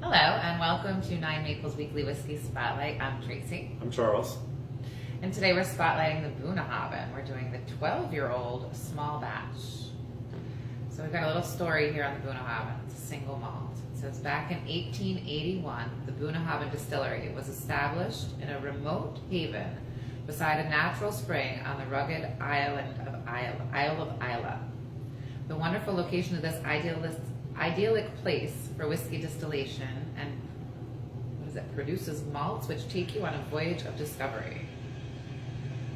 Hello and welcome to Nine Maples Weekly Whiskey Spotlight. I'm Tracy. I'm Charles. And today we're spotlighting the Bunnahabhain. We're doing the 12-year-old small batch. So we've got a little story here on the Bunnahabhain. It's a single malt. It says, back in 1881, the Bunnahabhain distillery was established in a remote haven beside a natural spring on the rugged island of Isle of Isla. The wonderful location of this idyllic place for whiskey distillation and produces malts which take you on a voyage of discovery.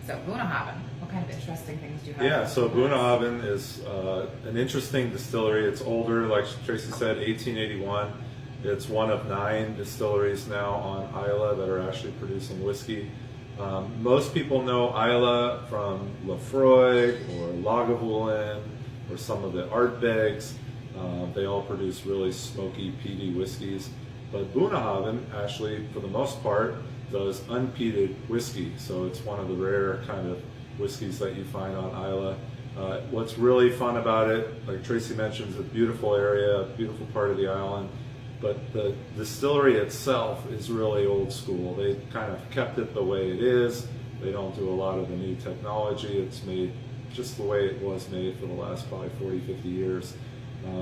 So Bunnahabhain, what kind of interesting things do you have? Yeah, so Bunnahabhain is an interesting distillery. It's older, like Tracy said, 1881. It's one of 9 distilleries now on Isla that are actually producing whiskey. Most people know Isla from Lefroy or Lagavulin or some of the Ardbegs. They all produce really smoky, peaty whiskeys. But Bunnahabhain, actually, for the most part, does unpeated whiskey. So it's one of the rare kind of whiskeys that you find on Isla. What's really fun about it, like Tracy mentioned, is a beautiful area, beautiful part of the island. But the distillery itself is really old school. They kind of kept it the way it is. They don't do a lot of the new technology. It's made just the way it was made for the last probably 40, 50 years.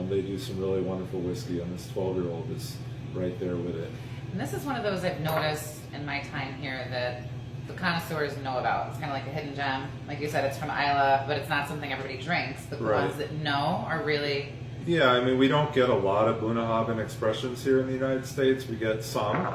They do some really wonderful whiskey, and this 12-year-old is right there with it. And this is one of those I've noticed in my time here that the connoisseurs know about. It's kind of like a hidden gem. Like you said, it's from Isla, but it's not something everybody drinks. But the ones that know are really... Yeah, I mean, we don't get a lot of Bunnahabhain expressions here in the United States. We get some.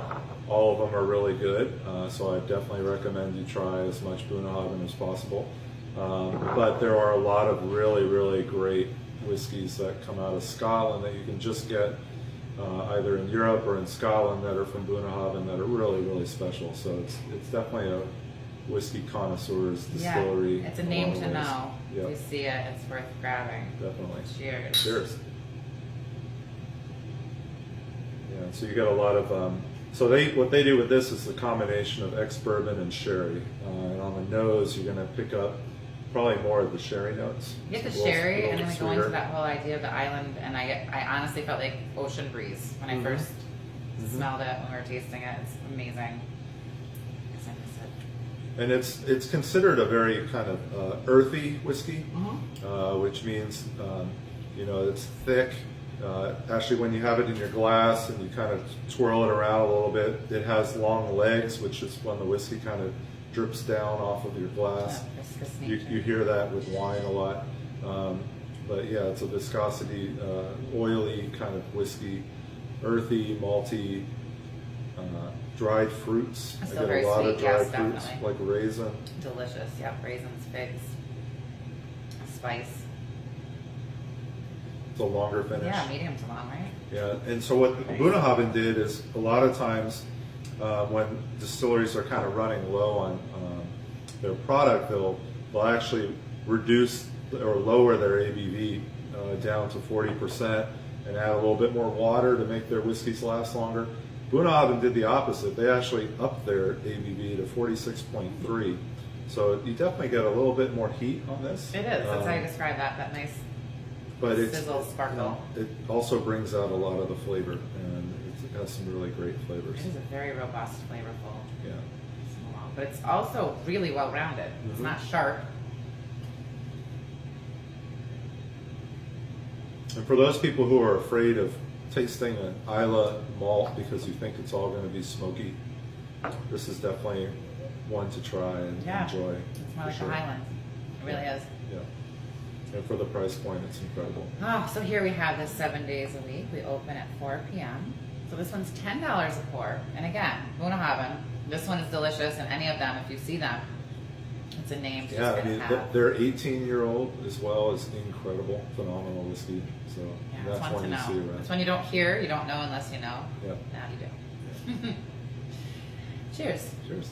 All of them are really good, so I definitely recommend you try as much Bunnahabhain as possible. But there are a lot of really, really great whiskeys that come out of Scotland that you can just get either in Europe or in Scotland that are from Bunnahabhain that are really, really special. So it's definitely a whiskey connoisseur's distillery. Yeah, it's a name to know. Yep. If you see it, it's worth grabbing. Definitely. Cheers. Cheers. Yeah, so you got a lot of, so what they do with this is a combination of ex-bourbon and sherry. And on the nose, you're going to pick up probably more of the sherry notes. You get the sherry, and then we go into that whole idea of the island, and I honestly felt like ocean breeze when I first smelled it when we were tasting it. It's amazing. And it's considered a very kind of earthy whiskey, which means it's thick. Actually, when you have it in your glass and you kind of twirl it around a little bit, it has long legs, which is when the whiskey kind of drips down off of your glass. You hear that with wine a lot. But yeah, it's a viscosity, oily kind of whiskey, earthy, malty, dried fruits. I get a lot of dried fruits, like raisin. Delicious, yeah, raisins, figs, spice. It's a longer finish. Yeah, medium to long, right? Yeah, and so what Bunnahabhain did is a lot of times when distilleries are kind of running low on their product, they'll actually reduce or lower their ABV down to 40% and add a little bit more water to make their whiskeys last longer. Bunnahabhain did the opposite. They actually upped their ABV to 46.3. So you definitely get a little bit more heat on this. It is. That's how you describe that nice sizzle, sparkle. It also brings out a lot of the flavor, and it has some really great flavors. It is a very robust, flavorful. Yeah. But it's also really well-rounded. It's not sharp. And for those people who are afraid of tasting an Isla malt because you think it's all going to be smoky, this is definitely one to try and enjoy. It's more like a Highland. It really is. Yeah. And for the price point, it's incredible. Oh, so here we have this 7 days a week. We open at 4 p.m. So this one's $10 a pour. And again, Bunnahabhain. This one is delicious, and any of them, if you see them, it's a name to just have. Their 18-year-old as well is incredible, phenomenal whiskey. So that's one to know. You see around. It's one you don't hear, you don't know unless you know. Yeah. Now you do. Yeah. Cheers. Cheers.